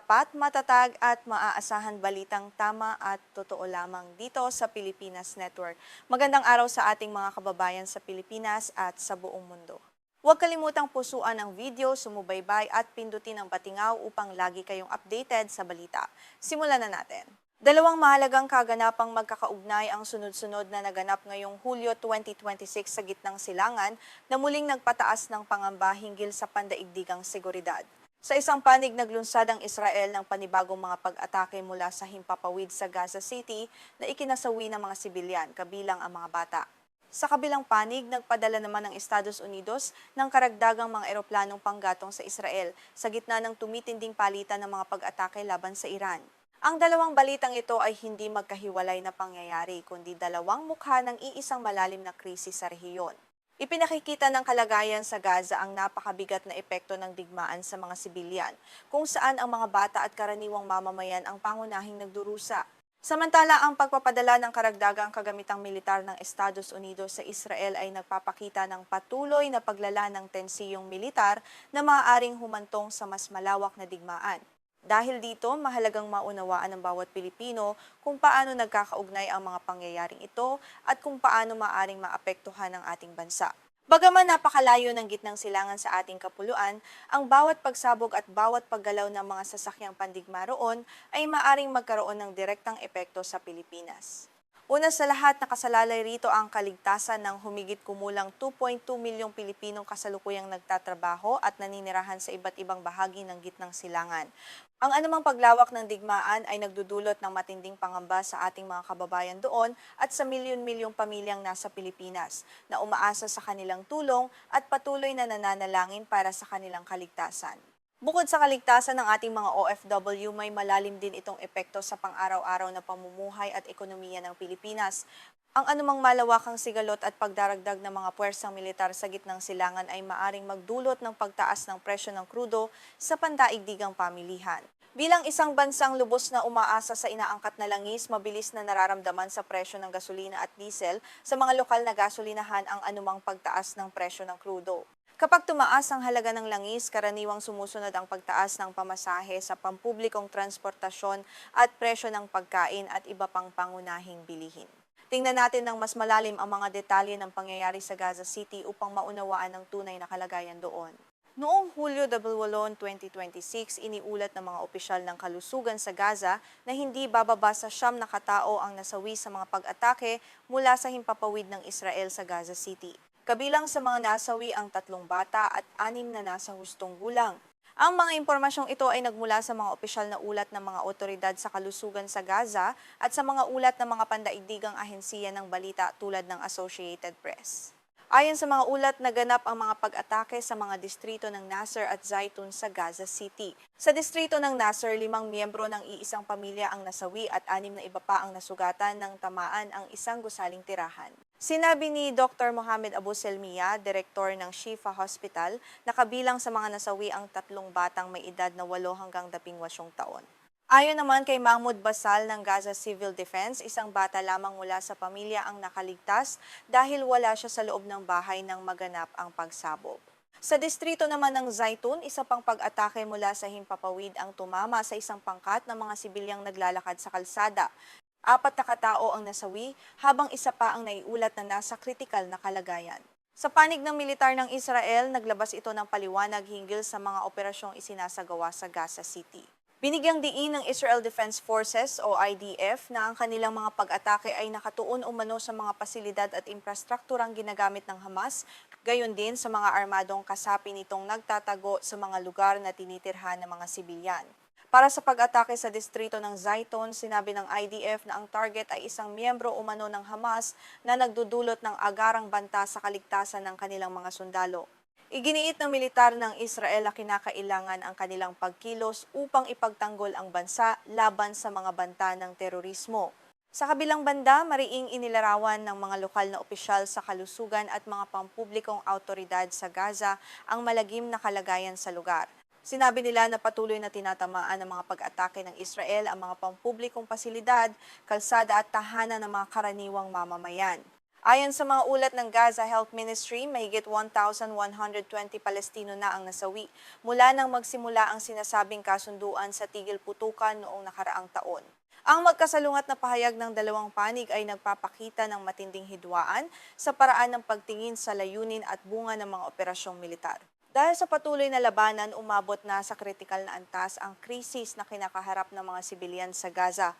tapat, matatag at maaasahan balitang tama at totoo lamang dito sa Pilipinas Network. Magandang araw sa ating mga kababayan sa Pilipinas at sa buong mundo. Huwag kalimutang pusuan ang video, sumubaybay at pindutin ang patingaw upang lagi kayong updated sa balita. Simulan na natin. Dalawang mahalagang kaganapang magkakaugnay ang sunod-sunod na naganap ngayong Hulyo 2026 sa gitnang silangan na muling nagpataas ng pangamba hinggil sa pandaigdigang seguridad. Sa isang panig, naglunsad ang Israel ng panibagong mga pag-atake mula sa himpapawid sa Gaza City na ikinasawi ng mga sibilyan, kabilang ang mga bata. Sa kabilang panig, nagpadala naman ng Estados Unidos ng karagdagang mga eroplanong panggatong sa Israel sa gitna ng tumitinding palitan ng mga pag-atake laban sa Iran. Ang dalawang balitang ito ay hindi magkahiwalay na pangyayari, kundi dalawang mukha ng iisang malalim na krisis sa rehiyon. Ipinakikita ng kalagayan sa Gaza ang napakabigat na epekto ng digmaan sa mga sibilyan, kung saan ang mga bata at karaniwang mamamayan ang pangunahing nagdurusa. Samantala, ang pagpapadala ng karagdagang kagamitang militar ng Estados Unidos sa Israel ay nagpapakita ng patuloy na paglala ng tensiyong militar na maaaring humantong sa mas malawak na digmaan. Dahil dito, mahalagang maunawaan ng bawat Pilipino kung paano nagkakaugnay ang mga pangyayaring ito at kung paano maaring maapektuhan ang ating bansa. Bagaman napakalayo ng gitnang silangan sa ating kapuluan, ang bawat pagsabog at bawat paggalaw ng mga sasakyang pandigma roon ay maaring magkaroon ng direktang epekto sa Pilipinas. Una sa lahat, nakasalalay rito ang kaligtasan ng humigit kumulang 2.2 milyong Pilipinong kasalukuyang nagtatrabaho at naninirahan sa iba't ibang bahagi ng gitnang silangan. Ang anumang paglawak ng digmaan ay nagdudulot ng matinding pangamba sa ating mga kababayan doon at sa milyon-milyong pamilyang nasa Pilipinas na umaasa sa kanilang tulong at patuloy na nananalangin para sa kanilang kaligtasan. Bukod sa kaligtasan ng ating mga OFW, may malalim din itong epekto sa pang-araw-araw na pamumuhay at ekonomiya ng Pilipinas. Ang anumang malawakang sigalot at pagdaragdag ng mga puwersang militar sa gitnang silangan ay maaring magdulot ng pagtaas ng presyo ng krudo sa pandaigdigang pamilihan. Bilang isang bansang lubos na umaasa sa inaangkat na langis, mabilis na nararamdaman sa presyo ng gasolina at diesel sa mga lokal na gasolinahan ang anumang pagtaas ng presyo ng krudo. Kapag tumaas ang halaga ng langis, karaniwang sumusunod ang pagtaas ng pamasahe sa pampublikong transportasyon at presyo ng pagkain at iba pang pangunahing bilihin. Tingnan natin ng mas malalim ang mga detalye ng pangyayari sa Gaza City upang maunawaan ang tunay na kalagayan doon. Noong Hulyo 8, 2026, iniulat ng mga opisyal ng kalusugan sa Gaza na hindi bababa sa 9 na katao ang nasawi sa mga pag-atake mula sa himpapawid ng Israel sa Gaza City. Kabilang sa mga nasawi ang 3 bata at 6 na nasa hustong gulang. Ang mga impormasyong ito ay nagmula sa mga opisyal na ulat ng mga otoridad sa kalusugan sa Gaza at sa mga ulat ng mga pandaigdigang ahensiya ng balita tulad ng Associated Press. Ayon sa mga ulat, naganap ang mga pag-atake sa mga distrito ng Nasser at Zaytun sa Gaza City. Sa distrito ng Nasser, 5 miyembro ng iisang pamilya ang nasawi at 6 na iba pa ang nasugatan ng tamaan ang isang gusaling tirahan. Sinabi ni Dr. Mohamed Abu Selmiya, direktor ng Shifa Hospital, na kabilang sa mga nasawi ang 3 batang may edad na 8 hanggang 18 taon. Ayon naman kay Mahmoud Basal ng Gaza Civil Defense, isang bata lamang mula sa pamilya ang nakaligtas dahil wala siya sa loob ng bahay nang maganap ang pagsabog. Sa distrito naman ng Zaytun, isa pang pag-atake mula sa himpapawid ang tumama sa isang pangkat ng mga sibilyang naglalakad sa kalsada. 4 na katao ang nasawi habang isa pa ang naiulat na nasa kritikal na kalagayan. Sa panig ng militar ng Israel, naglabas ito ng paliwanag hinggil sa mga operasyong isinasagawa sa Gaza City. Binigyang diin ng Israel Defense Forces o IDF na ang kanilang mga pag-atake ay nakatuon umano sa mga pasilidad at infrastrukturang ginagamit ng Hamas, gayon din sa mga armadong kasapi nitong nagtatago sa mga lugar na tinitirhan ng mga sibilyan. Para sa pag-atake sa distrito ng Zaytun, sinabi ng IDF na ang target ay isang miyembro umano ng Hamas na nagdudulot ng agarang banta sa kaligtasan ng kanilang mga sundalo. Iginiit ng militar ng Israel na kinakailangan ang kanilang pagkilos upang ipagtanggol ang bansa laban sa mga banta ng terorismo. Sa kabilang banda, mariing inilarawan ng mga lokal na opisyal sa kalusugan at mga pampublikong autoridad sa Gaza ang malagim na kalagayan sa lugar. Sinabi nila na patuloy na tinatamaan ng mga pag-atake ng Israel ang mga pampublikong pasilidad, kalsada at tahanan ng mga karaniwang mamamayan. Ayon sa mga ulat ng Gaza Health Ministry, mahigit 1,120 Palestino na ang nasawi mula nang magsimula ang sinasabing kasunduan sa tigil putukan noong nakaraang taon. Ang magkasalungat na pahayag ng dalawang panig ay nagpapakita ng matinding hidwaan sa paraan ng pagtingin sa layunin at bunga ng mga operasyong militar. Dahil sa patuloy na labanan, umabot na sa kritikal na antas ang krisis na kinakaharap ng mga sibilyan sa Gaza.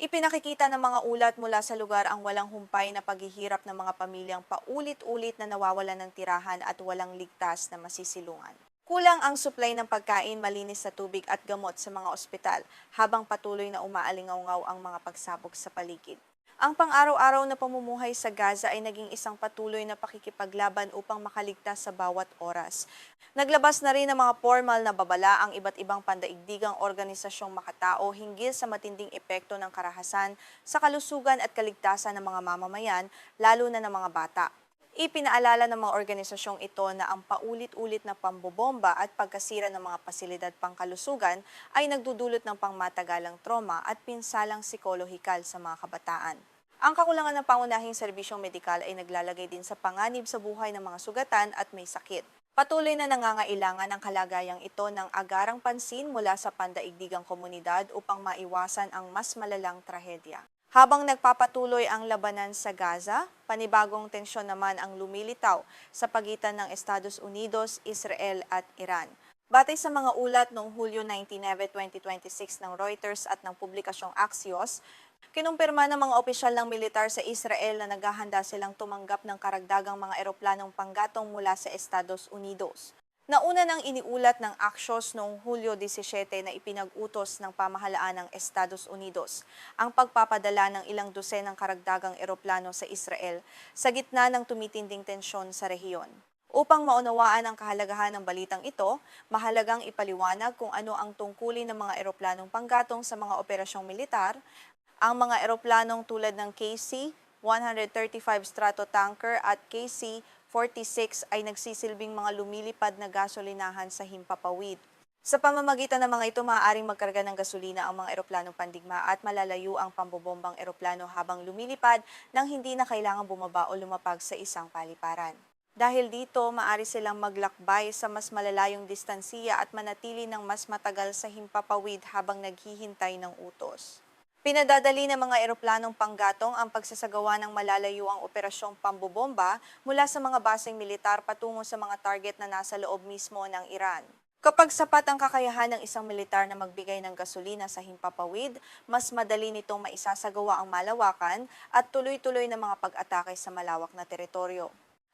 Ipinakikita ng mga ulat mula sa lugar ang walang humpay na paghihirap ng mga pamilyang paulit-ulit na nawawalan ng tirahan at walang ligtas na masisilungan. Kulang ang supply ng pagkain, malinis na tubig at gamot sa mga ospital habang patuloy na umaalingaw-ngaw ang mga pagsabog sa paligid. Ang pang-araw-araw na pamumuhay sa Gaza ay naging isang patuloy na pakikipaglaban upang makaligtas sa bawat oras. Naglabas na rin ng mga formal na babala ang iba't ibang pandaigdigang organisasyong makatao hinggil sa matinding epekto ng karahasan sa kalusugan at kaligtasan ng mga mamamayan, lalo na ng mga bata. Ipinaalala ng mga organisasyong ito na ang paulit-ulit na pambobomba at pagkasira ng mga pasilidad pangkalusugan ay nagdudulot ng pangmatagalang trauma at pinsalang psikolohikal sa mga kabataan. Ang kakulangan ng pangunahing serbisyong medikal ay naglalagay din sa panganib sa buhay ng mga sugatan at may sakit. Patuloy na nangangailangan ang kalagayang ito ng agarang pansin mula sa pandaigdigang komunidad upang maiwasan ang mas malalang trahedya. Habang nagpapatuloy ang labanan sa Gaza, panibagong tensyon naman ang lumilitaw sa pagitan ng Estados Unidos, Israel at Iran. Batay sa mga ulat noong Hulyo 19, 2026 ng Reuters at ng publikasyong Axios, kinumpirma ng mga opisyal ng militar sa Israel na naghahanda silang tumanggap ng karagdagang mga eroplanong panggatong mula sa Estados Unidos. Nauna nang iniulat ng Axios noong Hulyo 17 na ipinag-utos ng pamahalaan ng Estados Unidos ang pagpapadala ng ilang dosenang karagdagang eroplano sa Israel sa gitna ng tumitinding tensyon sa rehiyon. Upang maunawaan ang kahalagahan ng balitang ito, mahalagang ipaliwanag kung ano ang tungkulin ng mga eroplanong panggatong sa mga operasyong militar. Ang mga eroplanong tulad ng KC-135 Stratotanker at KC-46 ay nagsisilbing mga lumilipad na gasolinahan sa himpapawid. Sa pamamagitan ng mga ito, maaaring magkarga ng gasolina ang mga eroplanong pandigma at malalayo ang pambobombang eroplano habang lumilipad nang hindi na kailangang bumaba o lumapag sa isang paliparan. Dahil dito, maaari silang maglakbay sa mas malalayong distansiya at manatili ng mas matagal sa himpapawid habang naghihintay ng utos. Pinadadali ng mga eroplanong panggatong ang pagsasagawa ng malalayuang operasyong pambobomba mula sa mga baseng militar patungo sa mga target na nasa loob mismo ng Iran. Kapag sapat ang kakayahan ng isang militar na magbigay ng gasolina sa himpapawid, mas madali nitong maisasagawa ang malawakan at tuloy-tuloy na mga pag-atake sa malawak na teritoryo.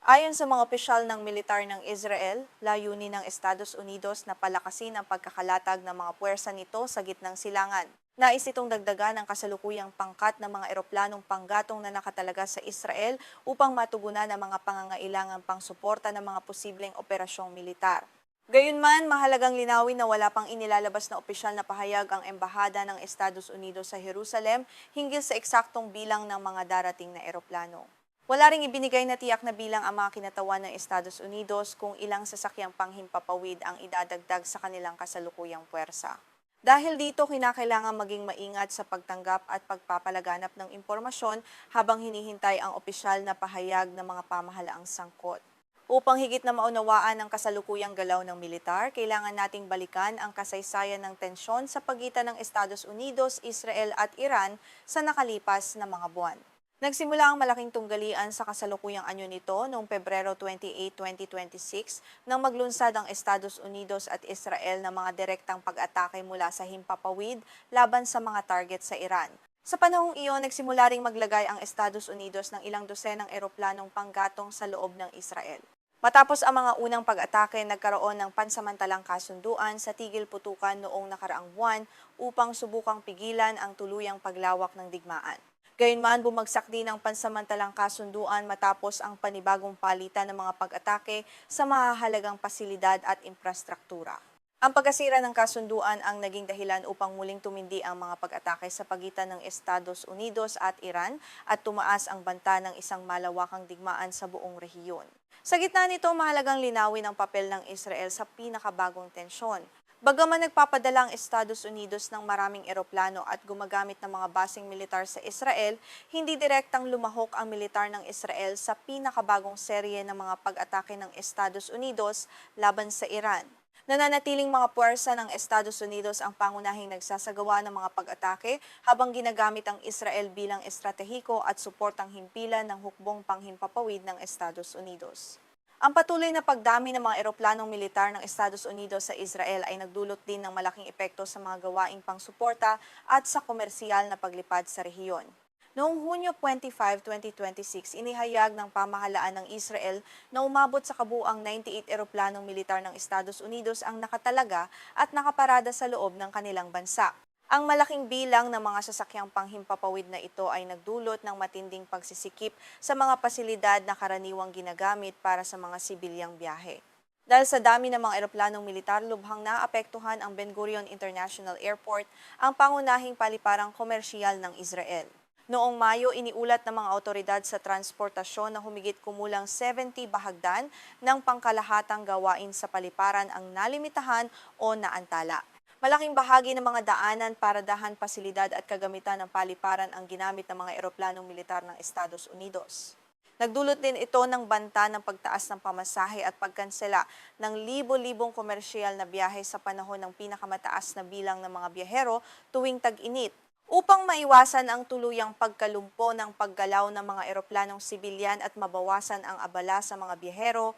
Ayon sa mga opisyal ng militar ng Israel, layunin ng Estados Unidos na palakasin ang pagkakalatag ng mga puwersa nito sa gitnang silangan. Nais itong dagdagan ang kasalukuyang pangkat ng mga eroplanong panggatong na nakatalaga sa Israel upang matugunan ang mga pangangailangang pangsuporta ng mga posibleng operasyong militar. Gayunman, mahalagang linawin na wala pang inilalabas na opisyal na pahayag ang Embahada ng Estados Unidos sa Jerusalem hinggil sa eksaktong bilang ng mga darating na eroplano. Wala ring ibinigay na tiyak na bilang ang mga kinatawan ng Estados Unidos kung ilang sasakyang panghimpapawid ang idadagdag sa kanilang kasalukuyang puwersa. Dahil dito, kinakailangan maging maingat sa pagtanggap at pagpapalaganap ng impormasyon habang hinihintay ang opisyal na pahayag ng mga pamahalaang sangkot. Upang higit na maunawaan ang kasalukuyang galaw ng militar, kailangan nating balikan ang kasaysayan ng tensyon sa pagitan ng Estados Unidos, Israel at Iran sa nakalipas na mga buwan. Nagsimula ang malaking tunggalian sa kasalukuyang anyo nito noong Pebrero 28, 2026 nang maglunsad ang Estados Unidos at Israel ng mga direktang pag-atake mula sa himpapawid laban sa mga target sa Iran. Sa panahong iyon, nagsimula ring maglagay ang Estados Unidos ng ilang dosenang eroplanong panggatong sa loob ng Israel. Matapos ang mga unang pag-atake, nagkaroon ng pansamantalang kasunduan sa tigil putukan noong nakaraang buwan upang subukang pigilan ang tuluyang paglawak ng digmaan. Gayunman, bumagsak din ang pansamantalang kasunduan matapos ang panibagong palitan ng mga pag-atake sa mahahalagang pasilidad at infrastruktura. Ang pagkasira ng kasunduan ang naging dahilan upang muling tumindi ang mga pag-atake sa pagitan ng Estados Unidos at Iran at tumaas ang banta ng isang malawakang digmaan sa buong rehiyon. Sa gitna nito, mahalagang linawin ang papel ng Israel sa pinakabagong tensyon. Bagaman nagpapadala ang Estados Unidos ng maraming eroplano at gumagamit ng mga basing militar sa Israel, hindi direktang lumahok ang militar ng Israel sa pinakabagong serye ng mga pag-atake ng Estados Unidos laban sa Iran. Nananatiling mga puwersa ng Estados Unidos ang pangunahing nagsasagawa ng mga pag-atake habang ginagamit ang Israel bilang estratehiko at suportang himpilan ng hukbong panghimpapawid ng Estados Unidos. Ang patuloy na pagdami ng mga eroplanong militar ng Estados Unidos sa Israel ay nagdulot din ng malaking epekto sa mga gawaing pangsuporta at sa komersyal na paglipad sa rehiyon. Noong Hunyo 25, 2026, inihayag ng pamahalaan ng Israel na umabot sa kabuuang 98 eroplanong militar ng Estados Unidos ang nakatalaga at nakaparada sa loob ng kanilang bansa. Ang malaking bilang ng mga sasakyang panghimpapawid na ito ay nagdulot ng matinding pagsisikip sa mga pasilidad na karaniwang ginagamit para sa mga sibilyang biyahe. Dahil sa dami ng mga eroplanong militar, lubhang naapektuhan ang Ben Gurion International Airport, ang pangunahing paliparang komersyal ng Israel. Noong Mayo, iniulat ng mga awtoridad sa transportasyon na humigit kumulang 70 bahagdan ng pangkalahatang gawain sa paliparan ang nalimitahan o naantala. Malaking bahagi ng mga daanan, paradahan, pasilidad at kagamitan ng paliparan ang ginamit ng mga eroplanong militar ng Estados Unidos. Nagdulot din ito ng banta ng pagtaas ng pamasahe at pagkansela ng libo-libong komersyal na biyahe sa panahon ng pinakamataas na bilang ng mga biyahero tuwing tag-init. Upang maiwasan ang tuluyang pagkalumpo ng paggalaw ng mga eroplanong sibilyan at mabawasan ang abala sa mga biyahero,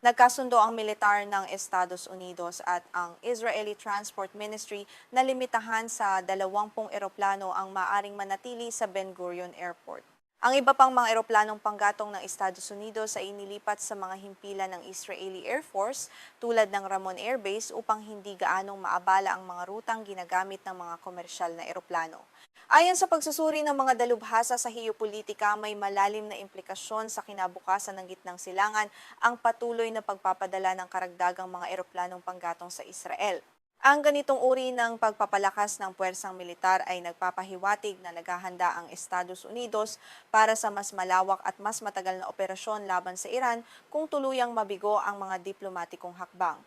nagkasundo ang militar ng Estados Unidos at ang Israeli Transport Ministry na limitahan sa 20 eroplano ang maaring manatili sa Ben Gurion Airport. Ang iba pang mga eroplanong panggatong ng Estados Unidos ay inilipat sa mga himpilan ng Israeli Air Force tulad ng Ramon Air Base upang hindi gaanong maabala ang mga rutang ginagamit ng mga komersyal na eroplano. Ayon sa pagsusuri ng mga dalubhasa sa geopolitika, may malalim na implikasyon sa kinabukasan ng Gitnang Silangan ang patuloy na pagpapadala ng karagdagang mga eroplanong panggatong sa Israel. Ang ganitong uri ng pagpapalakas ng puwersang militar ay nagpapahiwatig na naghahanda ang Estados Unidos para sa mas malawak at mas matagal na operasyon laban sa Iran kung tuluyang mabigo ang mga diplomatikong hakbang.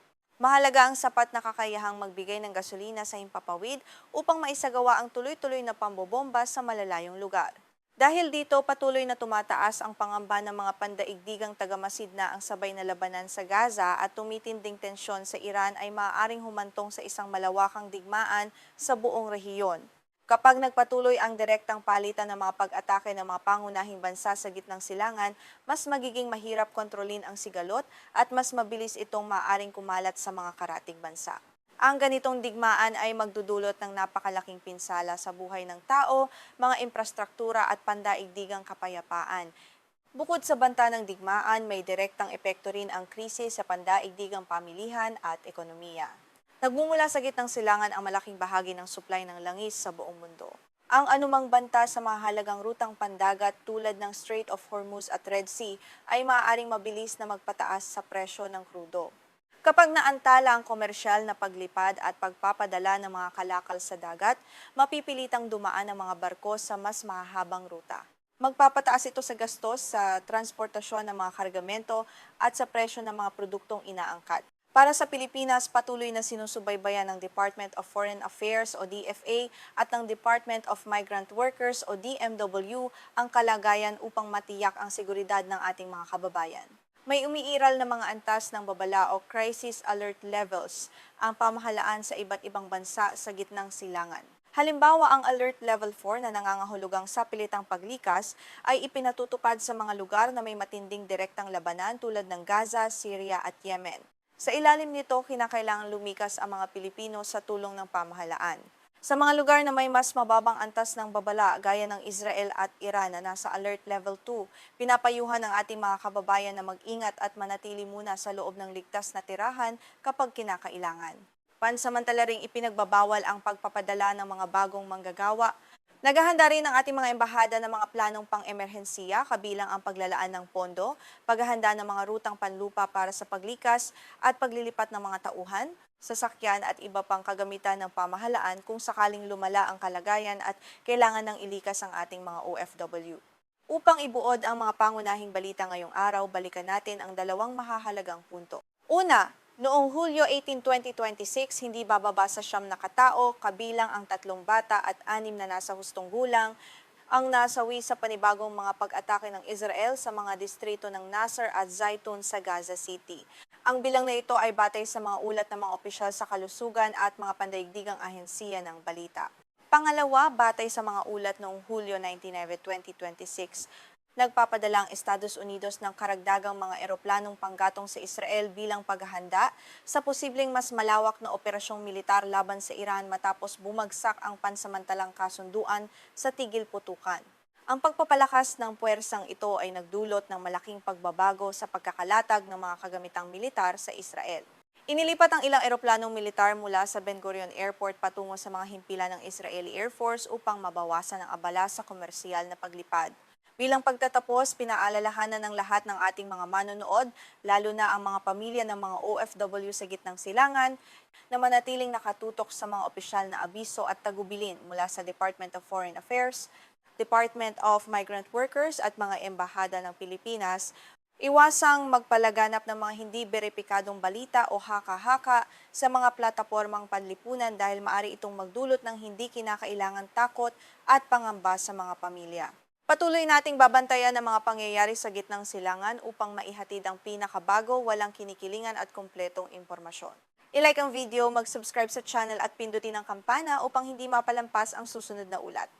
Mahalaga ang sapat na kakayahang magbigay ng gasolina sa himpapawid upang maisagawa ang tuloy-tuloy na pambobomba sa malalayong lugar. Dahil dito, patuloy na tumataas ang pangamba ng mga pandaigdigang tagamasid na ang sabay na labanan sa Gaza at tumitinding tensyon sa Iran ay maaaring humantong sa isang malawakang digmaan sa buong rehiyon. Kapag nagpatuloy ang direktang palitan ng mga pag-atake ng mga pangunahing bansa sa Gitnang Silangan, mas magiging mahirap kontrolin ang sigalot at mas mabilis itong maaaring kumalat sa mga karatig bansa. Ang ganitong digmaan ay magdudulot ng napakalaking pinsala sa buhay ng tao, mga infrastruktura at pandaigdigang kapayapaan. Bukod sa banta ng digmaan, may direktang epekto rin ang krisis sa pandaigdigang pamilihan at ekonomiya. Nagmumula sa Gitnang Silangan ang malaking bahagi ng supply ng langis sa buong mundo. Ang anumang banta sa mahalagang rutang pandagat tulad ng Strait of Hormuz at Red Sea ay maaaring mabilis na magpataas sa presyo ng krudo. Kapag naantala ang komersyal na paglipad at pagpapadala ng mga kalakal sa dagat, mapipilitang dumaan ang mga barko sa mas mahahabang ruta. Magpapataas ito sa gastos sa transportasyon ng mga kargamento at sa presyo ng mga produktong inaangkat. Para sa Pilipinas, patuloy na sinusubaybayan ng Department of Foreign Affairs o DFA at ng Department of Migrant Workers o DMW ang kalagayan upang matiyak ang seguridad ng ating mga kababayan. May umiiral na mga antas ng babala o crisis alert levels ang pamahalaan sa iba't ibang bansa sa Gitnang Silangan. Halimbawa, ang Alert Level 4 na nangangahulugang sa pilitang paglikas ay ipinatutupad sa mga lugar na may matinding direktang labanan tulad ng Gaza, Syria at Yemen. Sa ilalim nito, kinakailangan lumikas ang mga Pilipino sa tulong ng pamahalaan. Sa mga lugar na may mas mababang antas ng babala gaya ng Israel at Iran na nasa Alert Level 2, pinapayuhan ng ating mga kababayan na mag-ingat at manatili muna sa loob ng ligtas na tirahan kapag kinakailangan. Pansamantala ring ipinagbabawal ang pagpapadala ng mga bagong manggagawa. Naghahanda rin ang ating mga embahada ng mga planong pang-emerhensiya kabilang ang paglalaan ng pondo, paghahanda ng mga rutang panlupa para sa paglikas at paglilipat ng mga tauhan, sasakyan at iba pang kagamitan ng pamahalaan kung sakaling lumala ang kalagayan at kailangan ng ilikas ang ating mga OFW. Upang ibuod ang mga pangunahing balita ngayong araw, balikan natin ang dalawang mahahalagang punto. Una, Noong Hulyo 18, 2026, hindi bababa sa 9 na katao, kabilang ang 3 bata at 6 na nasa hustong gulang, ang nasawi sa panibagong mga pag-atake ng Israel sa mga distrito ng Nasser at Zaitun sa Gaza City. Ang bilang na ito ay batay sa mga ulat ng mga opisyal sa kalusugan at mga pandaigdigang ahensiya ng balita. Pangalawa, batay sa mga ulat noong Hulyo 19, 2026, nagpapadala ang Estados Unidos ng karagdagang mga eroplanong panggatong sa Israel bilang paghahanda sa posibleng mas malawak na operasyong militar laban sa Iran matapos bumagsak ang pansamantalang kasunduan sa tigil putukan. Ang pagpapalakas ng puwersang ito ay nagdulot ng malaking pagbabago sa pagkakalatag ng mga kagamitang militar sa Israel. Inilipat ang ilang eroplanong militar mula sa Ben Gurion Airport patungo sa mga himpilan ng Israeli Air Force upang mabawasan ang abala sa komersyal na paglipad. Bilang pagtatapos, pinaalalahanan ng lahat ng ating mga manonood, lalo na ang mga pamilya ng mga OFW sa gitnang silangan, na manatiling nakatutok sa mga opisyal na abiso at tagubilin mula sa Department of Foreign Affairs, Department of Migrant Workers at mga embahada ng Pilipinas. Iwasang magpalaganap ng mga hindi beripikadong balita o haka-haka sa mga platapormang panlipunan dahil maari itong magdulot ng hindi kinakailangan takot at pangamba sa mga pamilya. Patuloy nating babantayan ang mga pangyayari sa gitnang silangan upang maihatid ang pinakabago, walang kinikilingan at kumpletong impormasyon. I-like ang video, mag-subscribe sa channel at pindutin ang kampana upang hindi mapalampas ang susunod na ulat.